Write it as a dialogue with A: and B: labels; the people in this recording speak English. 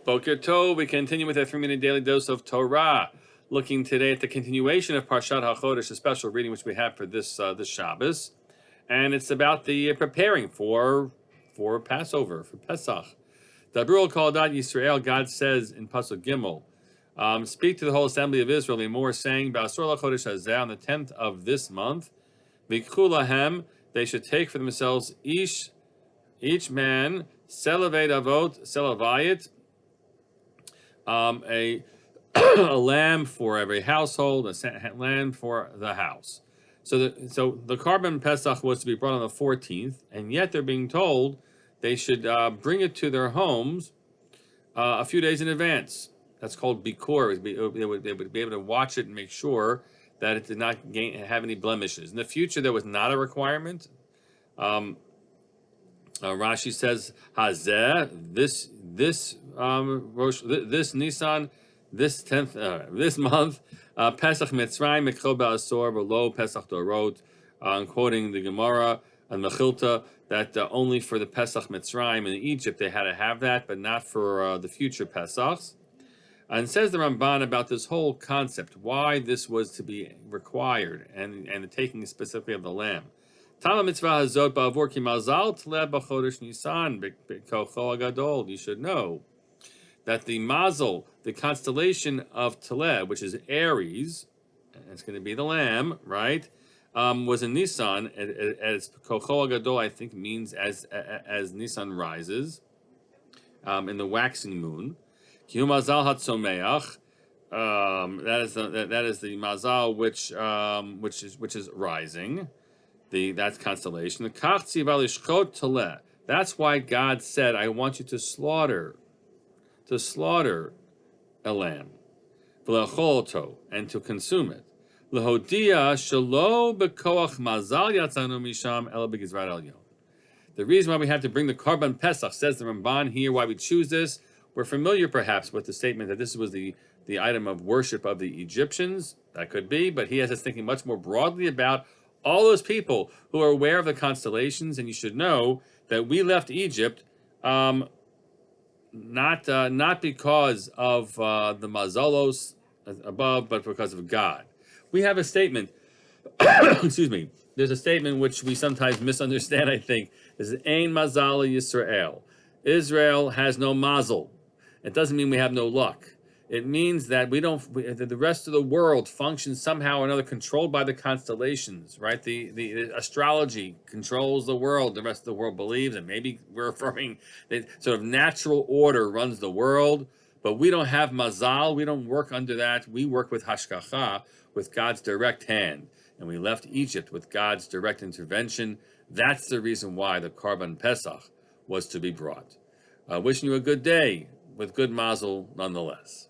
A: Boker Tov, we continue with a 3-minute daily dose of Torah. Looking today at the continuation of Parshat Hachodesh, a special reading which we have for this Shabbos, and it's about the preparing for Passover, for Pesach. Dabrul Kaladat Yisrael, God says in Pasuk Gimel, speak to the whole assembly of Israel, Limor, saying, Ba'asor LaChodesh Hazeh, on the 10th of this month, V'ikhu lahem, they should take for themselves each man, Selaved Avot, Selavayit, a a lamb for every household, a lamb for the house. So the Korban Pesach was to be brought on the 14th, and yet they're being told they should bring it to their homes a few days in advance. That's called bikur. They would be able to watch it and make sure that it did not have any blemishes. In the future, there was not a requirement. Rashi says, "Hazeh, this Nisan, this 10th, this month, Pesach Mitzrayim Mikro Ba'asor Below Pesach Dorot." I'm quoting the Gemara and Mechilta that only for the Pesach Mitzrayim in Egypt they had to have that, but not for the future Pesachs. And says the Ramban about this whole concept, why this was to be required, and the taking specifically of the lamb. You should know that the mazel, the constellation of Taleb, which is Aries, and it's going to be the lamb, right? Was in Nisan, as Kocho Gadol, I think means as Nisan rises, in the waxing moon. Mazal Hatzomeach. That is the mazal which is rising. That's constellation. That's why God said, I want you to slaughter a lamb, and to consume it. The reason why we have to bring the Korban Pesach, says the Ramban here, why we choose this, we're familiar perhaps with the statement that this was the item of worship of the Egyptians. That could be, but he has us thinking much more broadly about all those people who are aware of the constellations, and you should know that we left Egypt not because of the mazalos above, but because of God. We have a statement, excuse me, there's a statement which we sometimes misunderstand, I think. This is Ein Mazal Yisrael. Israel has no mazel. It doesn't mean we have no luck. It means that the rest of the world functions somehow or another controlled by the constellations, right? The astrology controls the world. The rest of the world believes, and maybe we're affirming that sort of natural order runs the world, but we don't have mazal. We don't work under that. We work with hashgacha, with God's direct hand, and we left Egypt with God's direct intervention. That's the reason why the Korban Pesach was to be brought. Wishing you a good day with good mazel nonetheless.